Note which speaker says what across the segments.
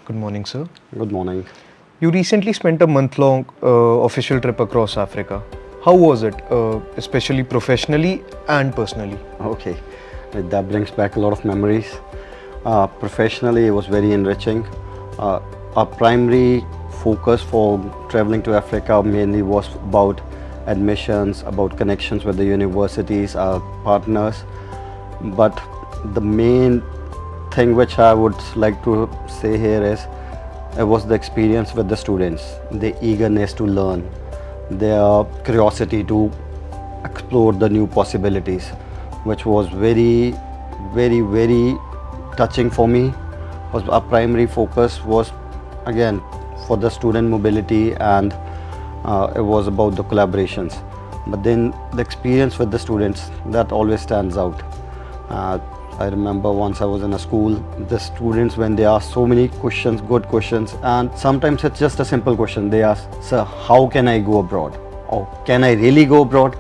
Speaker 1: Good morning, sir.
Speaker 2: Good morning.
Speaker 1: You recently spent a month-long official trip across Africa. How was it, especially professionally and personally?
Speaker 2: Okay, that brings back a lot of memories. Professionally, it was very enriching. Our primary focus for traveling to Africa mainly was about admissions, about connections with the universities, our partners. But the main thing which I would like to say here is it was the experience with the students, the eagerness to learn, their curiosity to explore the new possibilities, which was very touching for me. Was our primary focus was again for the student mobility, and it was about the collaborations. But then the experience with the students, that always stands out. I remember once I was in a school, the students, when they ask so many questions, good questions, and sometimes it's just a simple question. They ask, "Sir, how can I go abroad?" Or "Can I really go abroad?"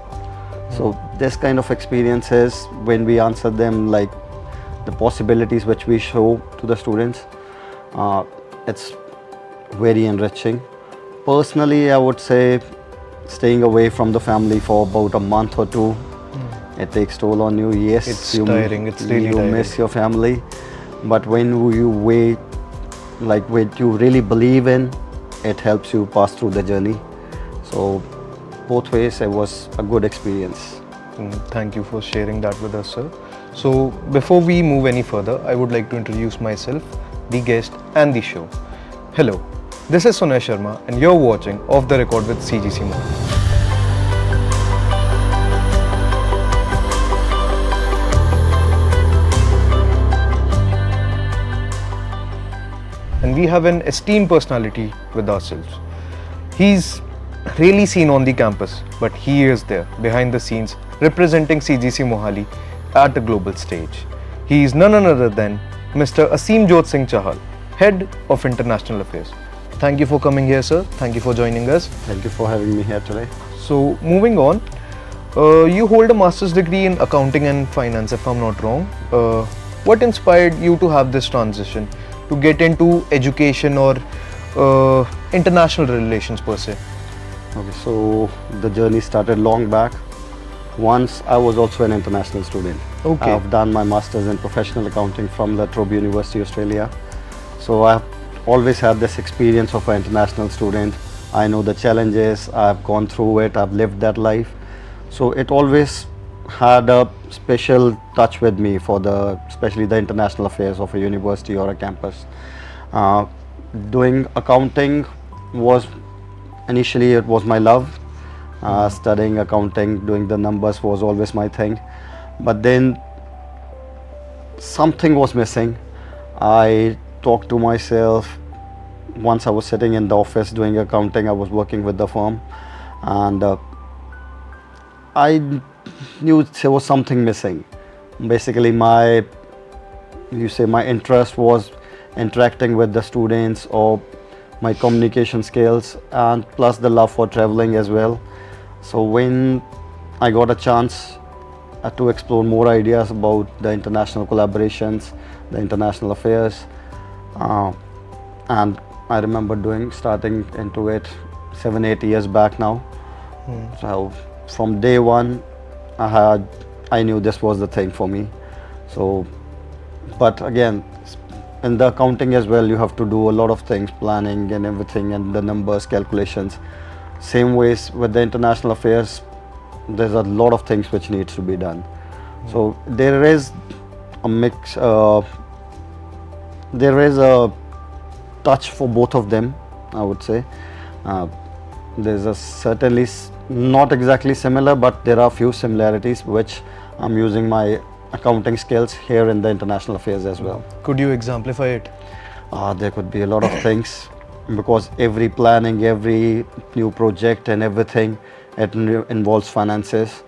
Speaker 2: So this kind of experiences, when we answer them, like the possibilities which we show to the students, it's very enriching. Personally, I would say staying away from the family for about a month or two, it takes toll on you. Yes,
Speaker 1: It's tiring. It's really
Speaker 2: you
Speaker 1: tiring.
Speaker 2: miss your family, but when you wait, like what you really believe in, it helps you pass through the journey. So both ways, it was a good experience.
Speaker 1: Thank you for sharing that with us, sir. So, before we move any further, I would like to introduce myself, the guest, and the show. Hello, this is Tsuneyh Sharma, and you're watching Off the Record with CGC Mohali. And we have an esteemed personality with ourselves. He's really seen on the campus, but he is there behind the scenes representing CGC Mohali at the global stage. He is none other than Mr. Asimjot Chahal, Head of International Affairs. Thank you for coming here, sir. Thank you for joining us.
Speaker 2: Thank you for having me here today.
Speaker 1: So, moving on, you hold a master's degree in accounting and finance, if I'm not wrong. What inspired you to have this transition to get into education or international relations per se?
Speaker 2: Okay, so the journey started long back. Once I was also an international student.
Speaker 1: Okay.
Speaker 2: I've done my master's in professional accounting from La Trobe University, Australia. So I've always had this experience of an international student. I know the challenges, I've gone through it, I've lived that life. So it always had a special touch with me for especially the international affairs of a university or a campus. Doing accounting was, initially it was my love. Studying accounting, doing the numbers was always my thing. But then something was missing. I talked to myself. Once I was sitting in the office doing accounting, I was working with the firm, and I knew there was something missing. Basically, my interest was interacting with the students, or my communication skills, and plus the love for traveling as well. So when I got a chance to explore more ideas about the international collaborations, the international affairs, and I remember starting into it 7-8 years back now. So from day one, I knew this was the thing for me. So, but again, in the accounting as well, you have to do a lot of things, planning and everything, and the numbers, calculations. Same ways with the international affairs, there's a lot of things which needs to be done. So there is a mix, there is a touch for both of them, I would say. There's a certainly not exactly similar, but there are a few similarities which I'm using my accounting skills here in the international affairs as well.
Speaker 1: Could you exemplify it?
Speaker 2: There could be a lot of things, because every planning, every new project and everything, it involves finances.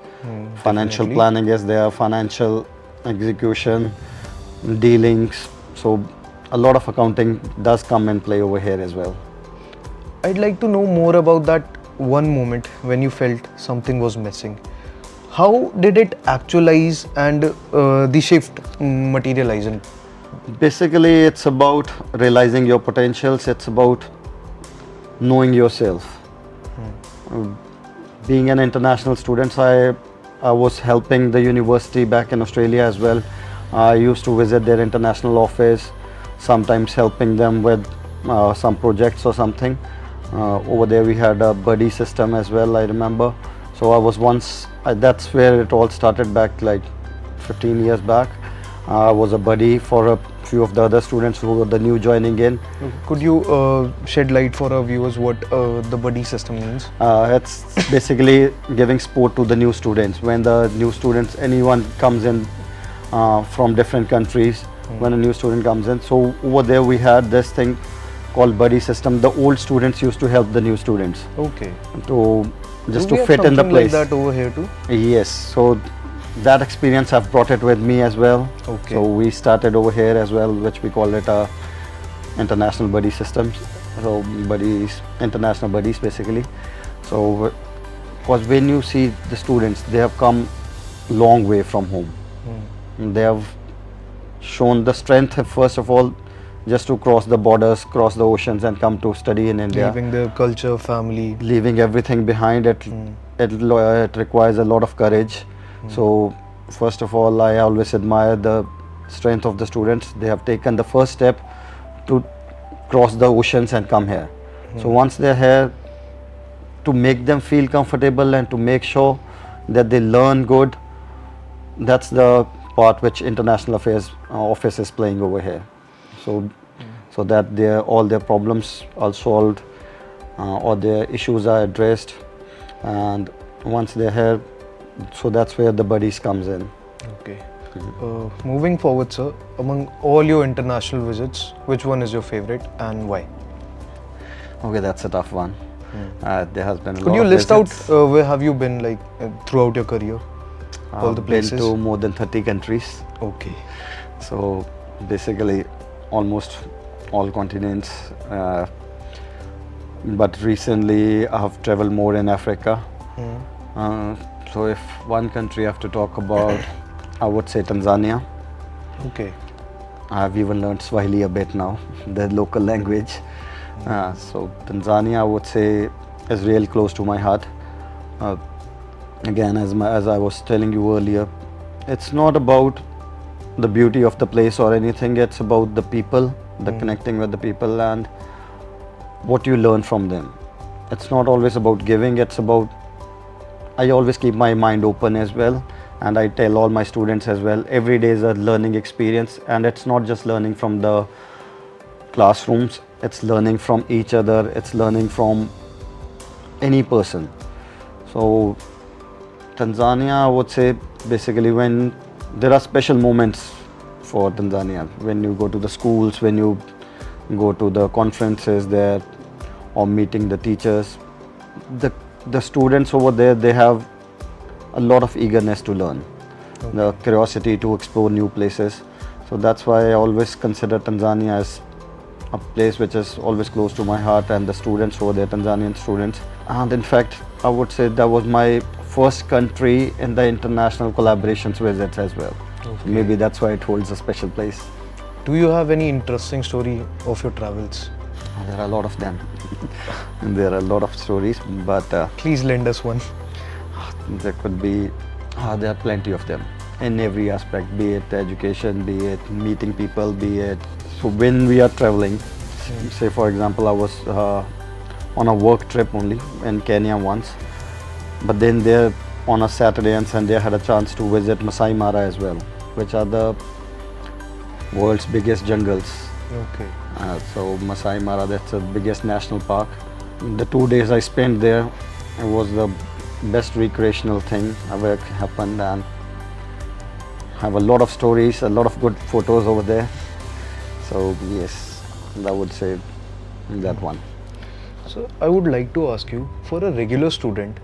Speaker 2: Financial
Speaker 1: Definitely.
Speaker 2: planning is there, financial execution, dealings. So a lot of accounting does come and play over here as well.
Speaker 1: I'd like to know more about that one moment when you felt something was missing. How did it actualize and the shift materialize in
Speaker 2: Basically, it's about realizing your potentials. It's about knowing yourself. Being an international student, I was helping the university back in Australia as well. I used to visit their international office, sometimes helping them with some projects or something. Over there we had a buddy system as well, I remember. So I was that's where it all started back like 15 years back. I was a buddy for a few of the other students who were the new joining in.
Speaker 1: Could you shed light for our viewers what the buddy system means?
Speaker 2: It's basically giving support to the new students. When the new students, anyone comes in from different countries, when a new student comes in. So over there we had this thing called buddy system. The old students used to help the new students
Speaker 1: Okay.
Speaker 2: to just
Speaker 1: Do we
Speaker 2: to
Speaker 1: have
Speaker 2: fit in the
Speaker 1: something
Speaker 2: place.
Speaker 1: like that over here too?
Speaker 2: Yes, so that experience I've brought it with me as well.
Speaker 1: Okay.
Speaker 2: So we started over here as well, which we call it a international buddy systems. So buddies, international buddies basically. So because when you see the students, they have come long way from home. They have shown the strength first of all just to cross the borders, cross the oceans and come to study in India.
Speaker 1: Leaving their culture, family.
Speaker 2: Leaving everything behind, it requires a lot of courage. So first of all, I always admire the strength of the students. They have taken the first step to cross the oceans and come here. So once they're here, to make them feel comfortable and to make sure that they learn good, that's the part which international affairs office is playing over here. So that all their problems are solved, or their issues are addressed, and once they're here, so that's where the buddies comes in.
Speaker 1: Okay. Moving forward, sir, among all your international visits, which one is your favorite and why?
Speaker 2: Okay, that's a tough one. There has been a
Speaker 1: Could
Speaker 2: lot
Speaker 1: you
Speaker 2: of
Speaker 1: list
Speaker 2: visits.
Speaker 1: out where have you been like throughout your career? All the
Speaker 2: I've
Speaker 1: places?
Speaker 2: been to more than 30 countries.
Speaker 1: Okay.
Speaker 2: So basically almost all continents. But recently I have traveled more in Africa. So if one country I have to talk about, I would say Tanzania.
Speaker 1: Okay.
Speaker 2: I've even learned Swahili a bit now, the local language. So Tanzania, I would say, is real close to my heart. Again, as I was telling you earlier, it's not about the beauty of the place or anything. It's about the people, the connecting with the people and what you learn from them. It's not always about giving. It's about, I always keep my mind open as well, and I tell all my students as well, every day is a learning experience, and it's not just learning from the classrooms, it's learning from each other, it's learning from any person. So Tanzania, I would say, basically when there are special moments for Tanzania, when you go to the schools, when you go to the conferences there or meeting the teachers, the students over there, they have a lot of eagerness to learn, the curiosity to explore new places. So that's why I always consider Tanzania as a place which is always close to my heart, and the students over there, Tanzanian students. And in fact, I would say that was my first country in the international collaborations visits as well. So maybe that's why it holds a special place.
Speaker 1: Do you have any interesting story of your travels?
Speaker 2: There are a lot of them. There are a lot of stories, but
Speaker 1: Please lend us one.
Speaker 2: there could be, there are plenty of them in every aspect, be it education, be it meeting people, be it, so when we are traveling, say for example, I was on a work trip only in Kenya once, but then there on a Saturday and Sunday I had a chance to visit Masai Mara as well, which are the world's biggest jungles.
Speaker 1: Okay.
Speaker 2: So Masai Mara, that's the biggest national park. The 2 days I spent there, it was the best recreational thing ever happened, and have a lot of stories, a lot of good photos over there. So yes, I would say that one.
Speaker 1: So I would like to ask you, for a regular student,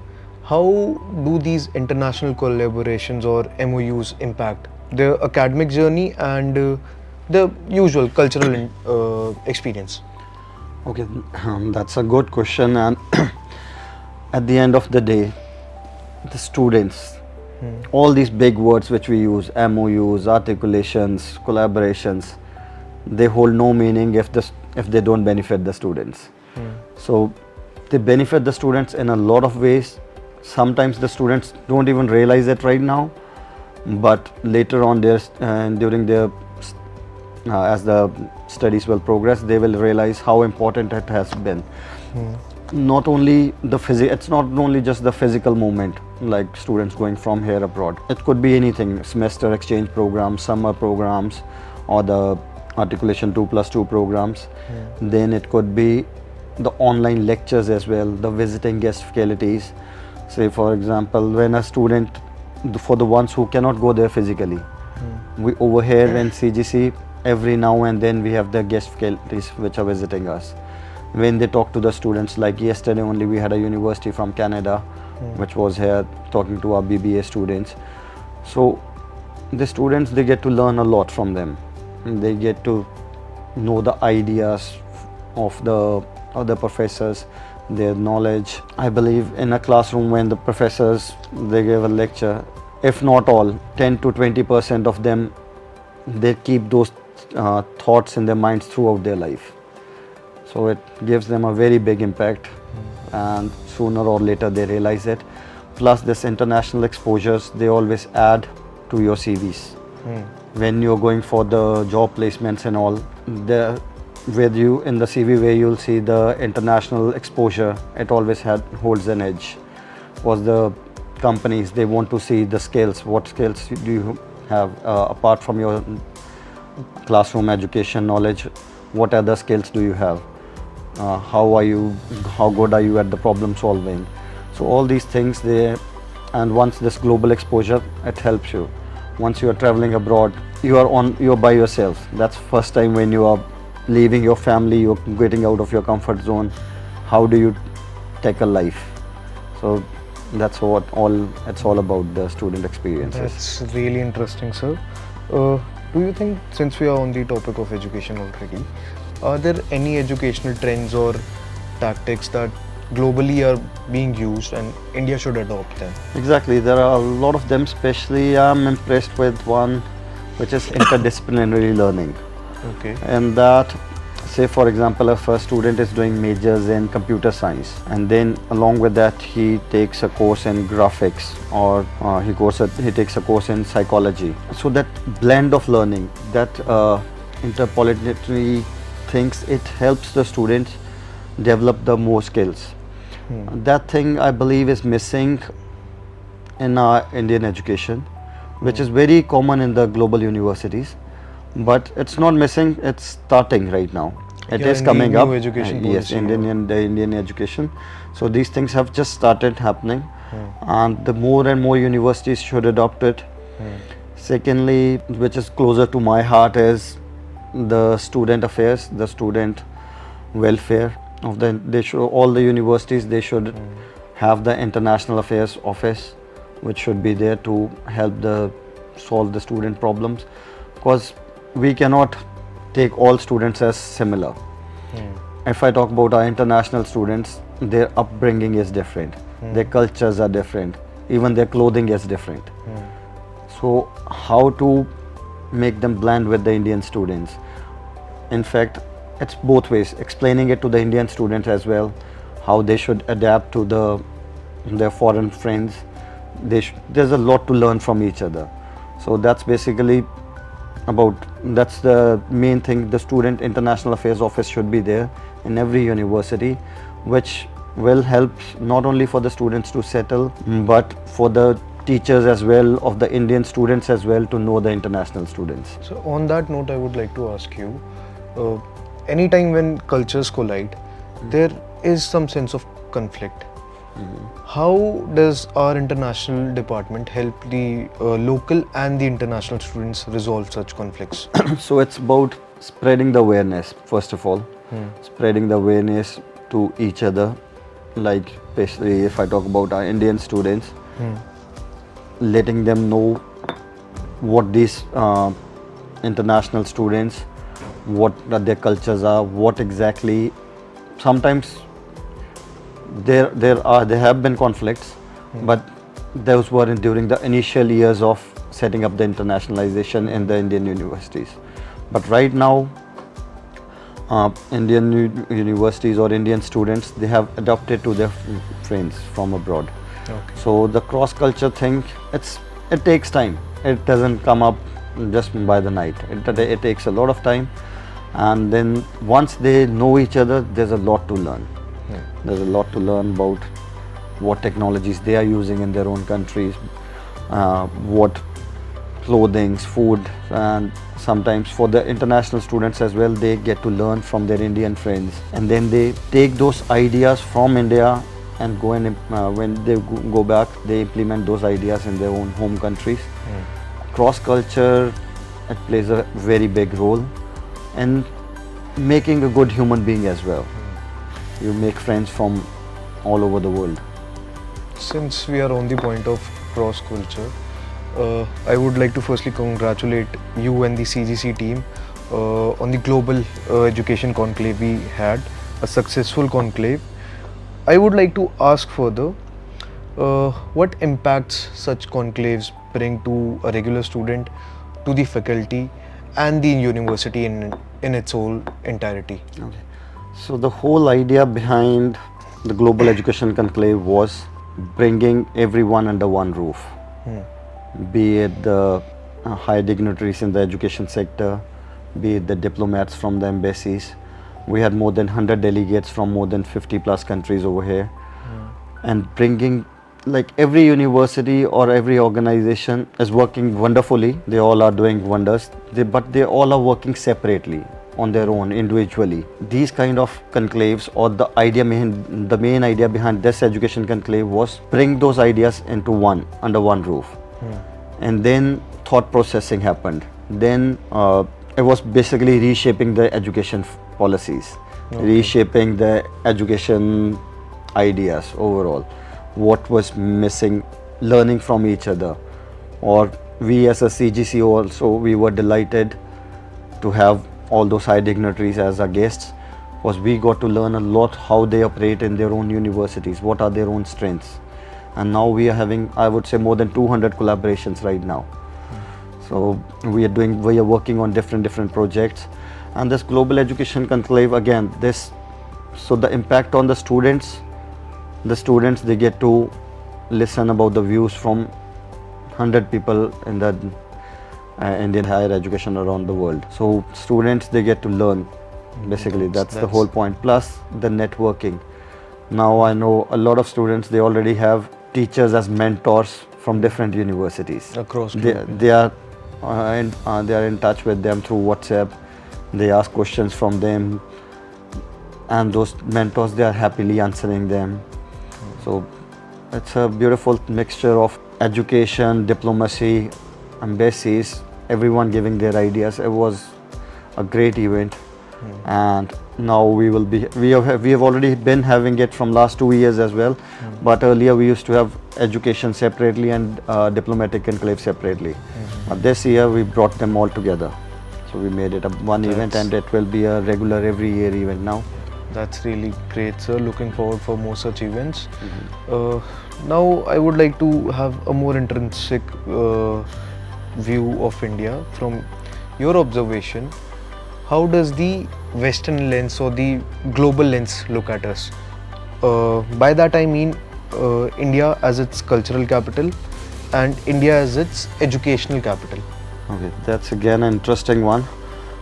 Speaker 1: how do these international collaborations or MoUs impact their academic journey and the usual cultural experience?
Speaker 2: Okay, that's a good question, and at the end of the day, the students, all these big words which we use, MoUs, articulations, collaborations, they hold no meaning if they don't benefit the students. So they benefit the students in a lot of ways. Sometimes the students don't even realize it right now, but later on during their as the studies will progress, they will realize how important it has been. Not only it's not only just the physical movement, like students going from here abroad. It could be anything: semester exchange programs, summer programs, or the articulation 2+2 programs. Then it could be the online lectures as well, the visiting guest faculties. Say for example, when a student, for the ones who cannot go there physically, we over here in CGC, every now and then we have the guest faculties which are visiting us. When they talk to the students, like yesterday only we had a university from Canada which was here talking to our BBA students. So the students, they get to learn a lot from them. They get to know the ideas of the other professors, their knowledge. I believe in a classroom, when the professors, they give a lecture, if not all, 10 to 20% of them, they keep those thoughts in their minds throughout their life. So it gives them a very big impact, and sooner or later they realize it. Plus this international exposures, they always add to your CVs. When you're going for the job placements and all, with you in the CV where you'll see the international exposure, it always holds an edge. Because the companies, they want to see the skills. What skills do you have apart from your classroom education knowledge? What other skills do you have? How good are you at the problem solving? So all these things, and once this global exposure, it helps you. Once you are traveling abroad, you're by yourself. That's first time when you are leaving your family, you're getting out of your comfort zone. How do you tackle life? So that's what it's all about, the student experiences.
Speaker 1: That's really interesting, sir. Do you think, since we are on the topic of education already, are there any educational trends or tactics that globally are being used and India should adopt them?
Speaker 2: Exactly, there are a lot of them. Especially I'm impressed with one which is interdisciplinary learning.
Speaker 1: Okay.
Speaker 2: And that, say for example, if a student is doing majors in computer science, and then along with that he takes a course in graphics, or he takes a course in psychology. So that blend of learning, that interdisciplinary things, it helps the students develop the more skills. That thing I believe is missing in our Indian education, which is very common in the global universities. But it's not missing, it's starting right now. It is coming up. Yes, the Indian education. So these things have just started happening, and the more and more universities should adopt it. Secondly, which is closer to my heart, is the student affairs, the student welfare of all the universities, they should have the international affairs office, which should be there to help solve the student problems, because we cannot take all students as similar. If I talk about our international students, their upbringing is different, their cultures are different, even their clothing is different. So how to make them blend with the Indian students? In fact, it's both ways, explaining it to the Indian students as well, how they should adapt to their foreign friends. There's a lot to learn from each other. So that's basically that's the main thing. The Student International Affairs Office should be there in every university, which will help not only for the students to settle, but for the teachers as well, of the Indian students as well, to know the international students.
Speaker 1: So on that note, I would like to ask you, anytime when cultures collide, there is some sense of conflict. How does our international department help the local and the international students resolve such conflicts?
Speaker 2: So it's about spreading the awareness, first of all, spreading the awareness to each other. Like especially if I talk about our Indian students, letting them know what these international students, what their cultures are, what exactly. Sometimes there have been conflicts, but those were during the initial years of setting up the internationalization in the Indian universities. But right now, Indian universities or Indian students, they have adopted to their friends from abroad.
Speaker 1: Okay.
Speaker 2: So the cross culture thing, it takes time. It doesn't come up just by the night. It takes a lot of time, and then once they know each other, there's a lot to learn. There's a lot to learn about what technologies they are using in their own countries, what clothing, food, and sometimes for the international students as well, they get to learn from their Indian friends, and then they take those ideas from India and go and when they go back, they implement those ideas in their own home countries. Cross culture, it plays a very big role in making a good human being as well. You make friends from all over the world.
Speaker 1: Since we are on the point of cross culture, I would like to firstly congratulate you and the CGC team on the global education conclave we had, a successful conclave. I would like to ask further, what impacts such conclaves bring to a regular student, to the faculty and the university in its whole entirety?
Speaker 2: Okay. So the whole idea behind the Global Education Conclave was bringing everyone under one roof, be it the high dignitaries in the education sector, be it the diplomats from the embassies. We had more than 100 delegates from more than 50 plus countries over here, and bringing, like, every university or every organization is working wonderfully. They all are doing wonders, but they all are working separately on their own, individually. These kind of conclaves, or the main idea behind this education conclave was bring those ideas into under one roof. And then thought processing happened. Then it was basically reshaping the education policies, reshaping the education ideas overall. What was missing, learning from each other. Or we as a CGC also, we were delighted to have all those high dignitaries as our guests, because we got to learn a lot how they operate in their own universities, what are their own strengths. And now we are having, I would say, more than 200 collaborations right now. So we are working on different projects. And this Global Education Conclave, again, so the impact on the students, they get to listen about the views from 100 people in the Indian higher education around the world. So students, they get to learn. Basically, that's the whole point. Plus the networking. Now I know a lot of students, they already have teachers as mentors from different universities.
Speaker 1: Across
Speaker 2: they are in touch with them through WhatsApp. They ask questions from them, and those mentors, they are happily answering them. So it's a beautiful mixture of education, diplomacy, embassies, everyone giving their ideas. It was a great event, and now we have already been having it from last 2 years as well. But earlier we used to have education separately and diplomatic conclave separately. But this year we brought them all together. So we made it one event, and it will be a regular every year event now.
Speaker 1: That's really great, sir. Looking forward for more such events. Now I would like to have a more intrinsic view of India from your observation. How does the Western lens or the global lens look at us? By that I mean India as its cultural capital and India as its educational capital.
Speaker 2: Okay, that's again an interesting one.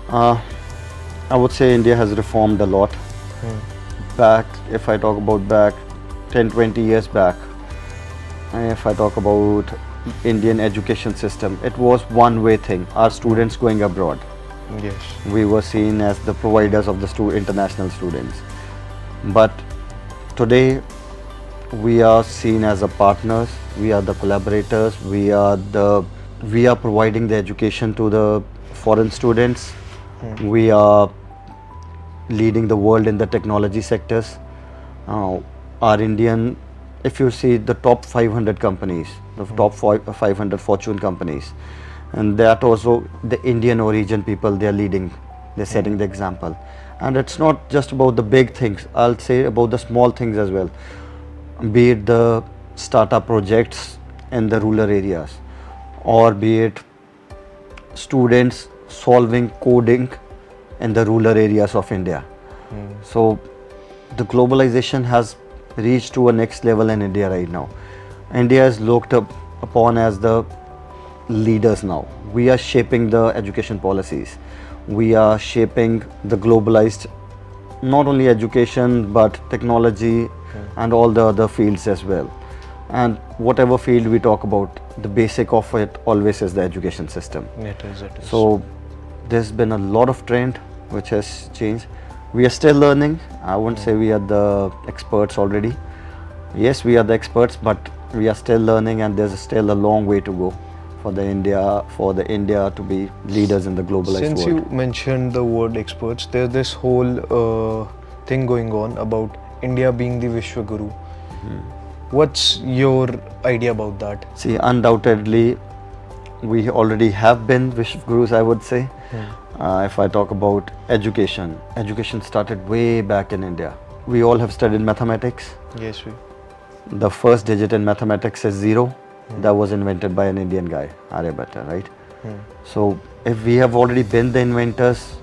Speaker 2: I would say India has reformed a lot. If I talk about back 10-20 years back, if I talk about Indian education system, it was one-way thing. Our students going abroad.
Speaker 1: Yes.
Speaker 2: We were seen as the providers of the international students. But today, we are seen as a partners. We are the collaborators. We are providing the education to the foreign students. We are leading the world in the technology sectors. Our Indian, if you see the top 500 companies, the top 500 Fortune companies, and that also the Indian origin people, they are leading, they're setting the example. And it's not just about the big things, I'll say about the small things as well, be it the startup projects in the rural areas, or be it students solving coding in the rural areas of India. So the globalization has reached to a next level in India right now. India is looked upon as the leaders now. We are shaping the education policies. We are shaping the globalized, not only education but technology and all the other fields as well. And whatever field we talk about, the basic of it always is the education system.
Speaker 1: It is.
Speaker 2: So there's been a lot of trend which has changed. We are still learning. I wouldn't say we are the experts already. Yes, we are the experts, but we are still learning, and there's still a long way to go for the India to be leaders in the globalized
Speaker 1: Since
Speaker 2: world.
Speaker 1: you mentioned the word experts, there's this whole thing going on about India being the Vishwaguru. What's your idea about that?
Speaker 2: See, undoubtedly, we already have been Vishwagurus, I would say. If I talk about education started way back in India. We all have studied mathematics.
Speaker 1: Yes, we.
Speaker 2: The first digit in mathematics is 0. That was invented by an Indian guy, Aryabhatta, right? So if we have already been the inventors,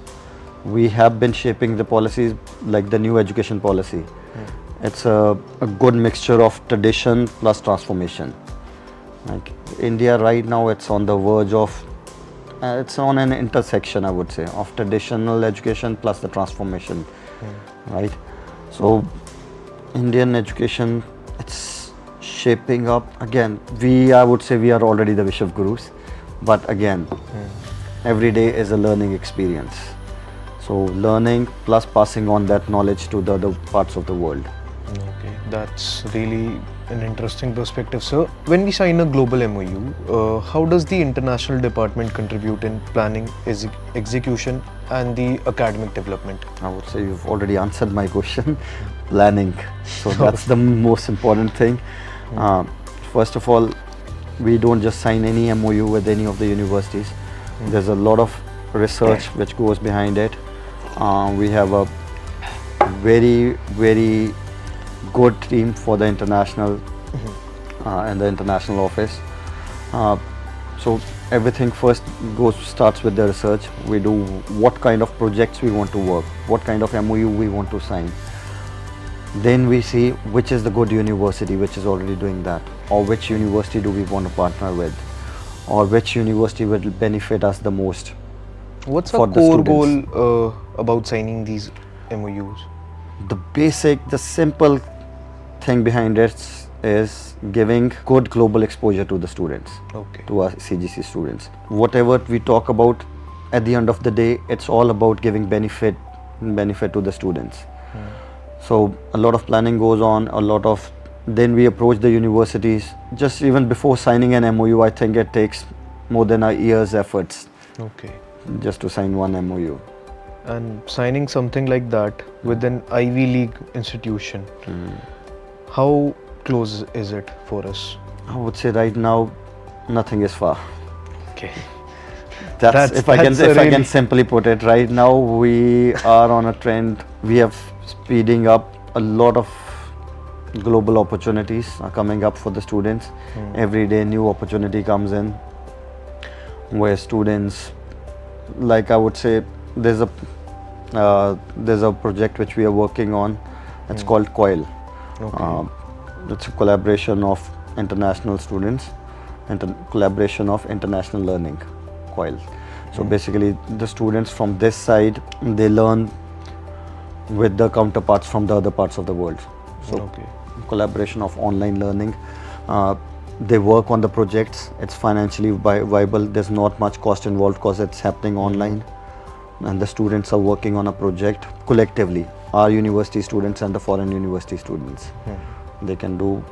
Speaker 2: we have been shaping the policies like the new education policy. It's a good mixture of tradition plus transformation. Like India right now, it's on the verge of, it's on an intersection, I would say, of traditional education plus the transformation, right? So Indian education, it's shaping up. Again, I would say we are already the Vishwagurus, but again, every day is a learning experience. So learning plus passing on that knowledge to the other parts of the world.
Speaker 1: Okay, that's really an interesting perspective, sir. When we sign a global MoU, how does the international department contribute in planning, execution and the academic development?
Speaker 2: I would say you've already answered my question. Planning. So that's the most important thing. First of all, we don't just sign any MoU with any of the universities. There's a lot of research which goes behind it. We have a very, very good team for the international and the international office. So everything first starts with the research. We do what kind of projects we want to work, what kind of MoU we want to sign. Then we see which is the good university which is already doing that, or which university do we want to partner with, or which university will benefit us the most.
Speaker 1: What's
Speaker 2: for
Speaker 1: our
Speaker 2: the
Speaker 1: core
Speaker 2: students.
Speaker 1: goal about signing these MoUs?
Speaker 2: The simple thing behind it is giving good global exposure to the students, to our CGC students. Whatever we talk about, at the end of the day, it's all about giving benefit to the students. So a lot of planning goes on, then we approach the universities. Just even before signing an MoU, I think it takes more than a year's efforts just to sign one MoU.
Speaker 1: And signing something like that with an Ivy League institution, how close is it for us?
Speaker 2: I would say right now, nothing is far.
Speaker 1: Okay.
Speaker 2: If I can simply put it, right now we are on a trend. We have speeding up. A lot of global opportunities are coming up for the students. Every day new opportunity comes in where students, like I would say, there's a project which we are working on. It's called COIL. It's a collaboration of international students and collaboration of international learning. COIL. So basically, the students from this side, they learn with the counterparts from the other parts of the world. So collaboration of online learning. They work on the projects. It's financially viable. There's not much cost involved because it's happening online. And the students are working on a project collectively. Our university students and the foreign university students. They can do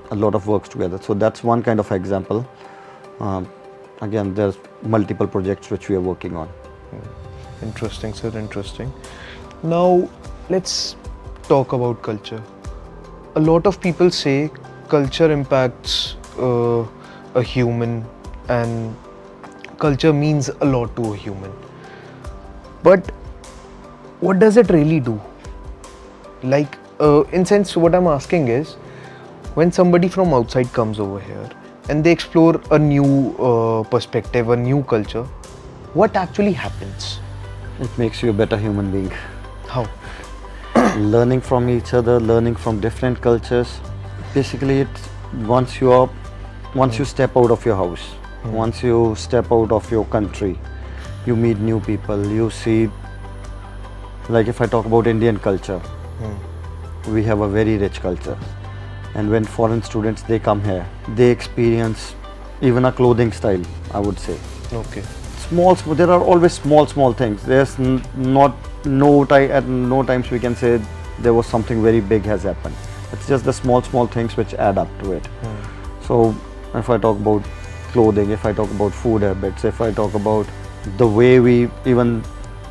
Speaker 2: a lot of work together. So that's one kind of example. Again, there's multiple projects which we are working on.
Speaker 1: Interesting, sir, interesting. Now, let's talk about culture. A lot of people say culture impacts a human, and culture means a lot to a human. But what does it really do? Like, in sense, what I'm asking is, when somebody from outside comes over here and they explore a new perspective, a new culture, what actually happens?
Speaker 2: It makes you a better human being.
Speaker 1: How?
Speaker 2: Learning from each other, learning from different cultures. Basically, it's once you step out of your house, once you step out of your country, you meet new people. You see, like if I talk about Indian culture, we have a very rich culture, and when foreign students they come here, they experience even a clothing style. I would say
Speaker 1: Okay.
Speaker 2: there are always small things. There's not no time at no times we can say there was something very big has happened. It's just the small things which add up to it. So if I talk about clothing, if I talk about food habits, if I talk about the way we even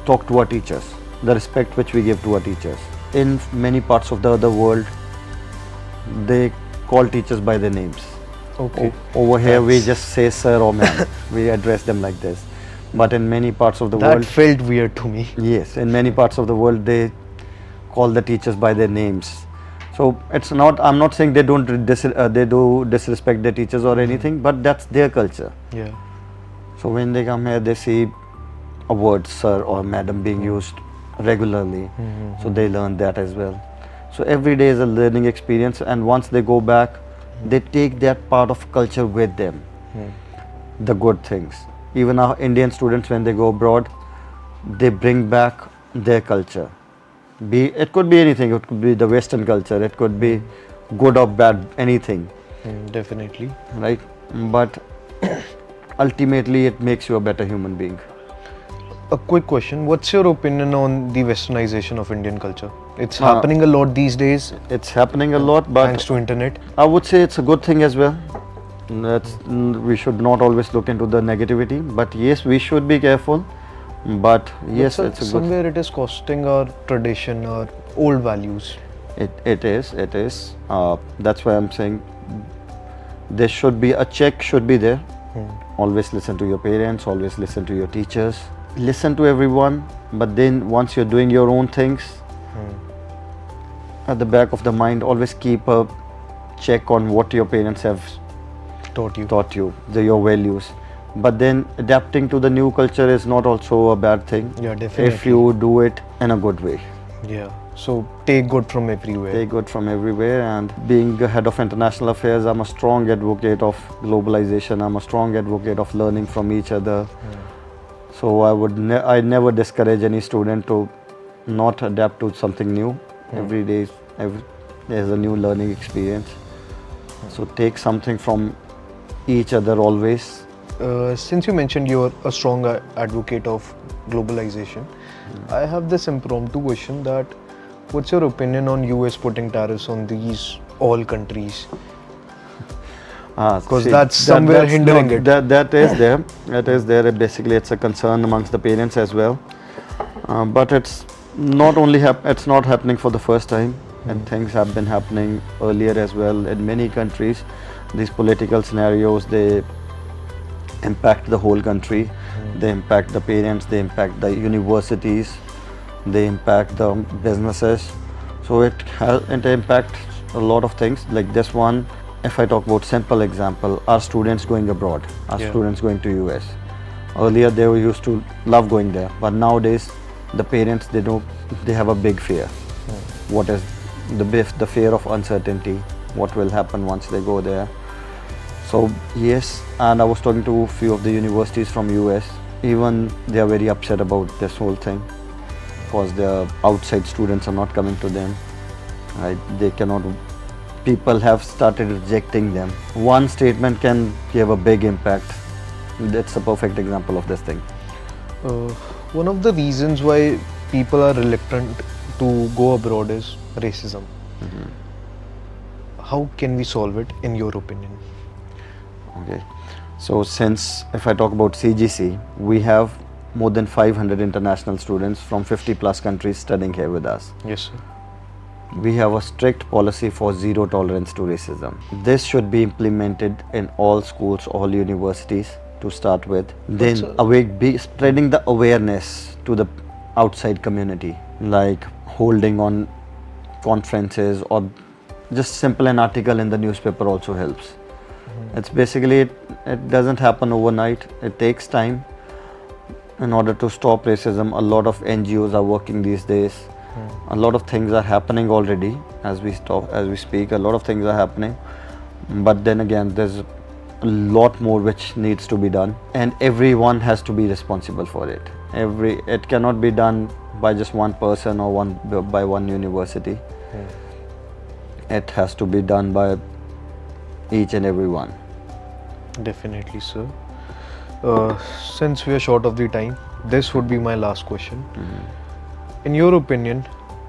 Speaker 2: talk to our teachers, the respect which we give to our teachers. In many parts of the other world, they call teachers by their names.
Speaker 1: Okay.
Speaker 2: Over here, we just say sir or ma'am. We address them like this. But in many parts of the
Speaker 1: That
Speaker 2: world,
Speaker 1: felt weird to me.
Speaker 2: yes, in many parts of the world, they call the teachers by their names. So it's not. I'm not saying they don't they do disrespect their teachers or anything, but that's their culture.
Speaker 1: Yeah.
Speaker 2: So when they come here, they see a word sir or madam being used regularly. So they learn that as well. So every day is a learning experience, and once they go back, they take that part of culture with them. The good things. Even our Indian students, when they go abroad, they bring back their culture. It could be anything. It could be the Western culture. It could be good or bad, anything.
Speaker 1: Definitely.
Speaker 2: Right? But ultimately, it makes you a better human being.
Speaker 1: A quick question. What's your opinion on the westernization of Indian culture? It's happening a lot these days.
Speaker 2: It's happening a lot, but
Speaker 1: Thanks to internet.
Speaker 2: I would say it's a good thing as well. We should not always look into the negativity, but yes, we should be careful. But yes,
Speaker 1: But
Speaker 2: it's a good.
Speaker 1: somewhere it is costing our tradition, our old values.
Speaker 2: It is. That's why I'm saying there should be a check. Should be there. Always listen to your parents. Always listen to your teachers. Listen to everyone. But then once you're doing your own things, at the back of the mind, always keep a check on what your parents have
Speaker 1: Taught you.
Speaker 2: your values. But then adapting to the new culture is not also a bad thing.
Speaker 1: Yeah, definitely.
Speaker 2: If you do it in a good way.
Speaker 1: Yeah. So take good from everywhere.
Speaker 2: Take good from everywhere, and being the head of international affairs, I'm a strong advocate of globalization. I'm a strong advocate of learning from each other. So I never discourage any student to not adapt to something new. Every day, there's a new learning experience. So take something from each other always.
Speaker 1: Since you mentioned you're a strong advocate of globalization, I have this impromptu question that what's your opinion on US putting tariffs on these all countries? Because that's somewhere hindering it.
Speaker 2: That is there. That is there. Basically, it's a concern amongst the parents as well. But it's not only it's not happening for the first time, and things have been happening earlier as well in many countries. These political scenarios, they impact the whole country. They impact the parents. They impact the universities. They impact the businesses. So it impacts a lot of things. Like this one, if I talk about simple example, our students going abroad, our students going to US. Earlier they were used to love going there, but nowadays the parents they have a big fear. What is the fear of uncertainty? What will happen once they go there? So yes, and I was talking to a few of the universities from US. Even they are very upset about this whole thing because the outside students are not coming to them. Right? They cannot. People have started rejecting them. One statement can give a big impact. That's a perfect example of this thing.
Speaker 1: One of the reasons why people are reluctant to go abroad is racism. How can we solve it, in your opinion?
Speaker 2: Okay. So since if I talk about CGC, we have more than 500 international students from 50 plus countries studying here with us.
Speaker 1: Yes, sir.
Speaker 2: We have a strict policy for zero tolerance to racism. This should be implemented in all schools, all universities to start with. Then spreading the awareness to the outside community, like holding on conferences or just simple an article in the newspaper also helps. It's basically, it doesn't happen overnight. It takes time. in order to stop racism, a lot of NGOs are working these days. A lot of things are happening already as we speak. A lot of things are happening, but then again, there's a lot more which needs to be done, and everyone has to be responsible for it. It cannot be done by just one person or by one university. It has to be done by each and every one.
Speaker 1: Definitely, sir. Since we are short of the time, this would be my last question. In your opinion,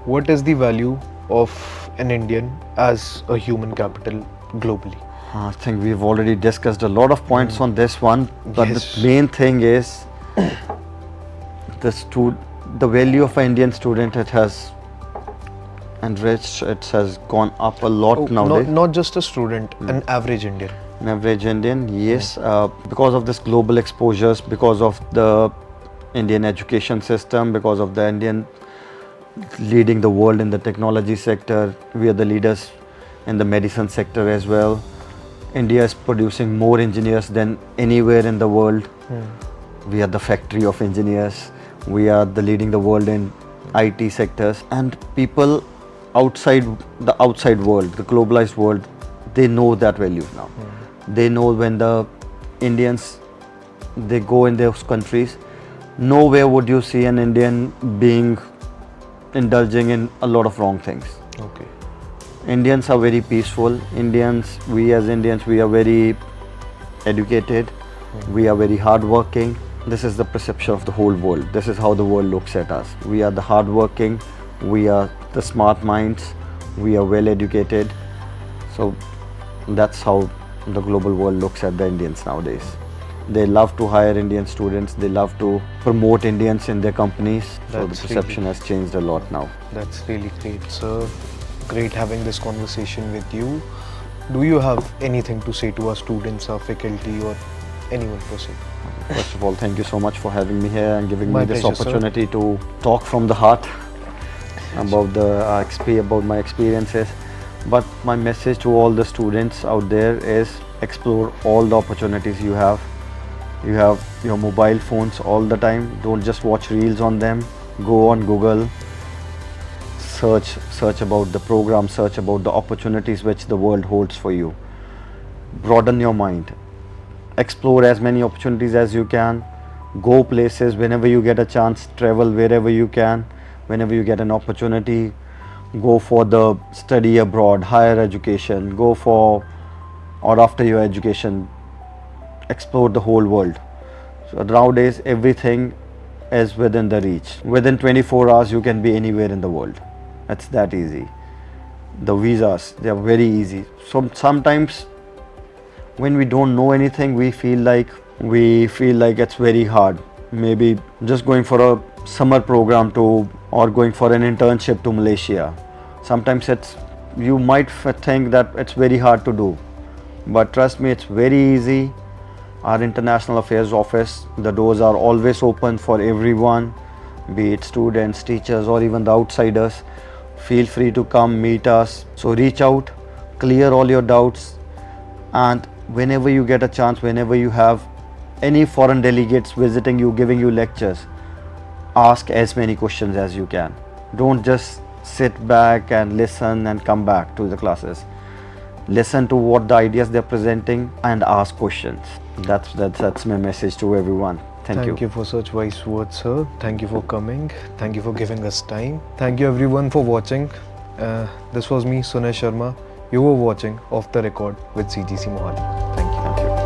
Speaker 1: what is the value of an Indian as a human capital globally?
Speaker 2: I think we've already discussed a lot of points on this one, but
Speaker 1: Yes.
Speaker 2: the main thing is the value of an Indian student. It has enriched. It has gone up a lot nowadays.
Speaker 1: Not just a student, an average Indian.
Speaker 2: An average Indian, yes, because of this global exposures, because of the Indian education system, because of the Indian leading the world in the technology sector. We are the leaders in the medicine sector as well. India is producing more engineers than anywhere in the world. We are the factory of engineers. We are leading the world in IT sectors, and people outside world, the globalized world, they know that value now. They know when the Indians, they go in those countries, nowhere would you see an Indian being indulging in a lot of wrong things.
Speaker 1: Okay.
Speaker 2: Indians are very peaceful. We as Indians, we are very educated. We are very hardworking. This is the perception of the whole world. This is how the world looks at us. We are the hardworking. We are the smart minds. We are well educated. So that's how the global world looks at the Indians nowadays. They love to hire Indian students. They love to promote Indians in their companies. So the
Speaker 1: That's
Speaker 2: perception has changed a lot now.
Speaker 1: That's really great, sir. Great having this conversation with you. Do you have anything to say to our students, our faculty, or anyone per se?
Speaker 2: First of all, thank you so much for having me here and giving
Speaker 1: My
Speaker 2: me this
Speaker 1: pleasure, sir.
Speaker 2: opportunity to talk from the heart about about my experiences. But my message to all the students out there is explore all the opportunities you have. You have your mobile phones all the time. Don't just watch reels on them. Go on Google, search about the program, search about the opportunities which the world holds for you. Broaden your mind. Explore as many opportunities as you can. Go places whenever you get a chance. Travel wherever you can. Whenever you get an opportunity, go for the study abroad, higher education. Go for, or after your education, explore the whole world. So nowadays everything is within the reach. Within 24 hours you can be anywhere in the world. It's that easy. The visas, they are very easy. So sometimes when we don't know anything, we feel like it's very hard. Maybe just going for a summer program or going for an internship to Malaysia. Sometimes you might think that it's very hard to do, but trust me, it's very easy. Our International Affairs Office, the doors are always open for everyone, be it students, teachers, or even the outsiders. Feel free to come meet us. So reach out, clear all your doubts, and whenever you get a chance, whenever you have any foreign delegates visiting you, giving you lectures, ask as many questions as you can. Don't just sit back and listen and come back to the classes. Listen to what the ideas they're presenting and ask questions. That's my message to everyone. Thank you.
Speaker 1: Thank you for such wise words, sir. Thank you for coming. Thank you for giving us time. Thank you everyone for watching. This was me, Tsuneyh Sharma. You were watching Off the Record with CGC Mohali. Thank you.
Speaker 2: Thank you.